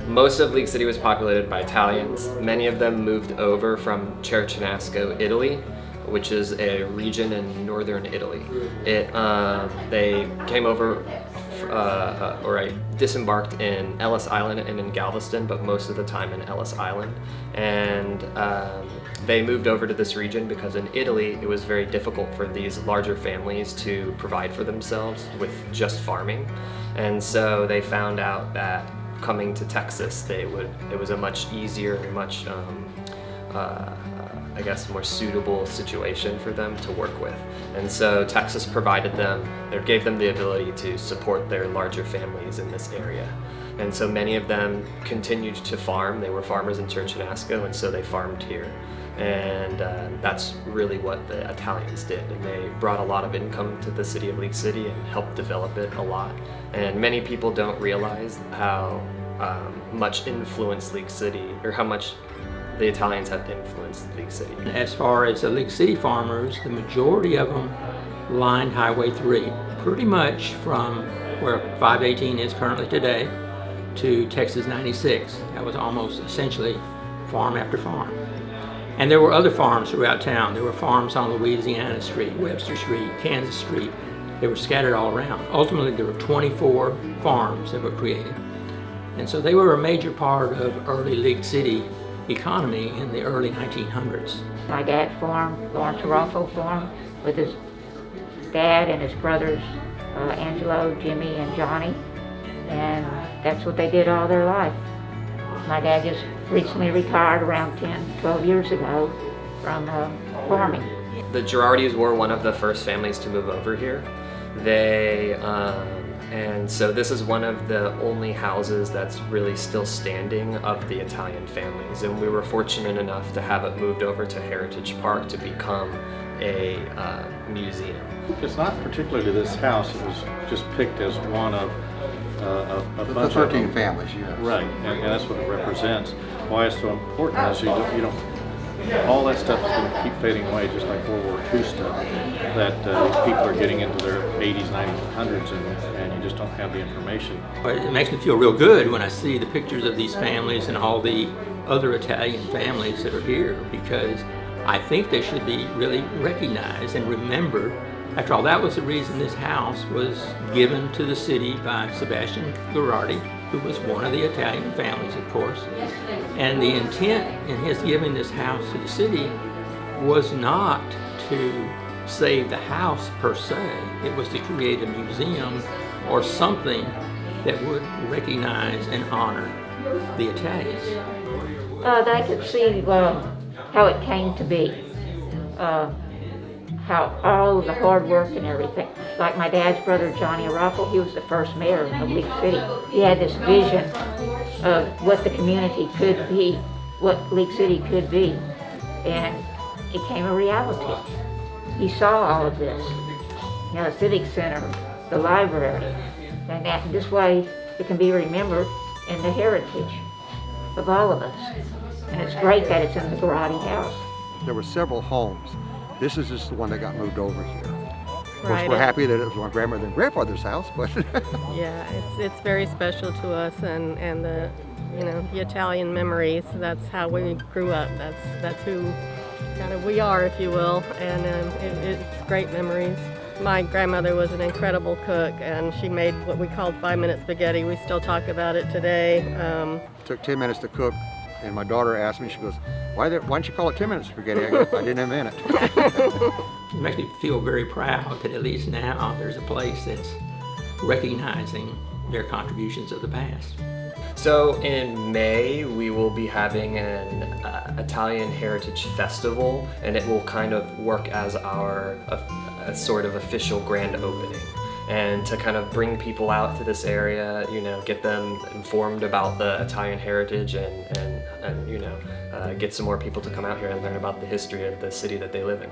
Most of League City was populated by Italians. Many of them moved over from Cercinasco, Italy, which is a region in northern Italy. They came over, disembarked in Ellis Island and in Galveston, but most of the time in Ellis Island. And they moved over to this region because in Italy it was very difficult for these larger families to provide for themselves with just farming. And so they found out that coming to Texas, it was a much easier and much I guess more suitable situation for them to work with. And so Texas provided them, or gave them the ability to support their larger families in this area. And so many of them continued to farm. They were farmers in Cercinasco, and so they farmed here. And that's really what the Italians did. And they brought a lot of income to the city of League City and helped develop it a lot. And many people don't realize how much influence League City, or how much the Italians have influenced League City. As far as the League City farmers, the majority of them lined Highway 3, pretty much from where 518 is currently today to Texas 96. That was almost essentially farm after farm. And there were other farms throughout town. There were farms on Louisiana Street, Webster Street, Kansas Street. They were scattered all around. Ultimately, there were 24 farms that were created. And so they were a major part of early League City economy in the early 1900s. My dad farmed, Lawrence Raffo farmed with his dad and his brothers, Angelo, Jimmy, and Johnny. And that's what they did all their life. My dad just recently retired around 10, 12 years ago from farming. The Girardis were one of the first families to move over here. And so this is one of the only houses that's really still standing of the Italian families. And we were fortunate enough to have it moved over to Heritage Park to become a museum. It's not particularly this house, it was just picked as one of a bunch the of 13 them. families, yes. Right, and that's what it represents. Why it's so important is you don't all that stuff is going to keep fading away, just like World War II stuff, that people are getting into their 80s, 90s, 100s, and you just don't have the information. It makes me feel real good when I see the pictures of these families and all the other Italian families that are here, because I think they should be really recognized and remembered. After all, that was the reason this house was given to the city by Sebastian Girardi, who was one of the Italian families, of course. And the intent in his giving this house to the city was not to save the house per se. It was to create a museum or something that would recognize and honor the Italians. They could see how it came to be. How all the hard work and everything. Like my dad's brother, Johnny Raffo, he was the first mayor of League City. He had this vision of what the community could be, what League City could be, and it became a reality. He saw all of this. You know, the Civic Center, the library, and that this way it can be remembered in the heritage of all of us. And it's great that it's in the Girardi house. There were several homes. This is just the one that got moved over here. Of course, Right. we're happy that it was my grandmother and grandfather's house, but Yeah, it's very special to us, and the the Italian memories. That's how we grew up. That's who kind of we are, if you will, and it's great memories. My grandmother was an incredible cook, and she made what we called 5-minute spaghetti. We still talk about it today. it took 10 minutes to cook. And my daughter asked me, she goes, why don't you call it 10 minutes spaghetti? I go, I didn't invent it. It makes me feel very proud that at least now there's a place that's recognizing their contributions of the past. So in May, we will be having an Italian Heritage Festival, and it will kind of work as our a sort of official grand opening. And to kind of bring people out to this area, get them informed about the Italian heritage and get some more people to come out here and learn about the history of the city that they live in.